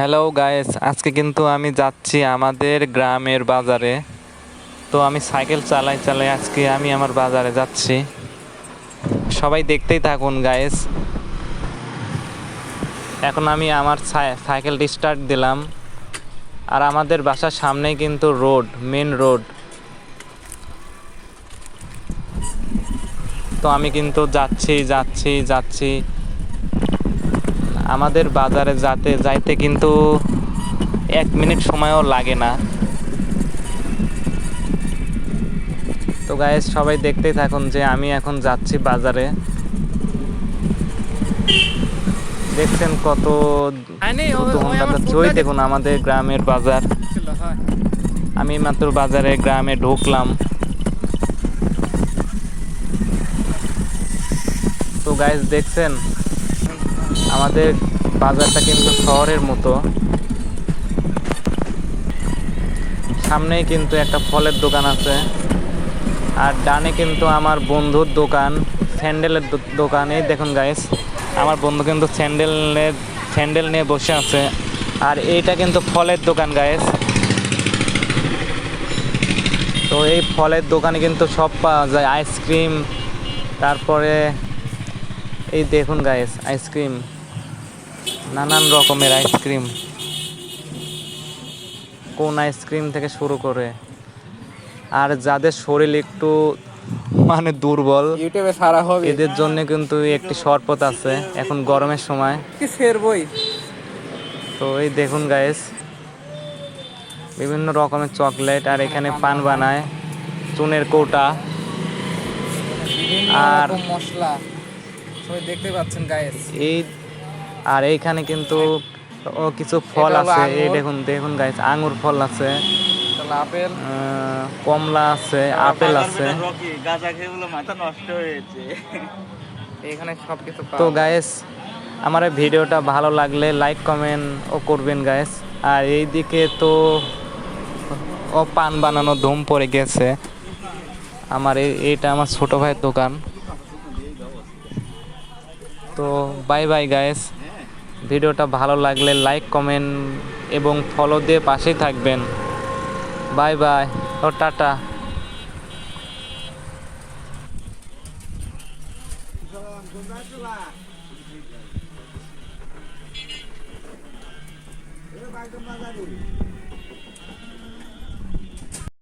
Hello guys, আজকে কিন্তু আমি যাচ্ছি আমাদের গ্রামের বাজারে। তো আমি সাইকেল চালাই চালাই আজকে আমি আমার বাজারে যাচ্ছি। সবাই দেখতেই থাকুন গাইস। এখন আমি আমার সাইকেলটি স্টার্ট দিলাম। আর আমাদের বাসার সামনেই কিন্তু রোড, মেন রোড। তো আমি কিন্তু যাচ্ছি। আমাদের বাজারে যাইতে কিন্তু 1 মিনিট সময়ও লাগে না। তো গাইস, সবাই দেখতেই থাকুন যে আমি এখন যাচ্ছি বাজারে। দেখছেন কত দ্রুত দেখুন আমাদের গ্রামের বাজার। আমি মাত্র বাজারে গ্রামে ঢুকলাম। তো গাইস দেখছেন আমাদের বাজারটা কিন্তু শহরের মতো। সামনেই কিন্তু একটা ফলের দোকান আছে, আর ডানে কিন্তু আমার বন্ধুর দোকান, স্যান্ডেলের দোকান। এই দেখুন গাইস, আমার বন্ধু কিন্তু স্যান্ডেল নিয়ে বসে আছে। আর এইটা কিন্তু ফলের দোকান গাইস। তো এই ফলের দোকানে কিন্তু সব পাওয়া যায়, আইসক্রিম, তারপরে এই দেখুন গাইস আইসক্রিম, নানান রকমের আইসক্রিম, কোন আইসক্রিম থেকে শুরু করে। আর যাদের শরীর একটু দুর্বল, ইউটিউবে সারা হবে এদের জন্য কিন্তু একটি শরবত আছে এখন গরমের সময়। কি ছেড়বই। তো এই দেখুন গাইস, বিভিন্ন রকমের চকলেট, আর এখানে পান বানায়, চুনের কৌটা, আর মশলা সবাই দেখতে পাচ্ছেন গাইস। আর এইখানে কিন্তু কিছু ফল আছে। এই দেখুন গাইস, আঙ্গুর ফল আছে, আপেল, কমলা আছে, আপেল আছে। এখানে সবকিছু। তো গাইস, আমার এই ভিডিওটা ভালো লাগলে লাইক কমেন্ট ও করবেন গাইস। আর এইদিকে তো পান বানানো ধুম পড়ে গেছে। এইটা আমার ছোট ভাইয়ের দোকান। তো বাই বাই গাইস, ভিডিওটা ভালো লাগলে লাইক কমেন্ট এবং ফলো দিয়ে পাশেই থাকবেন। বাই বাই ও টাটা। Ini bagi kembali.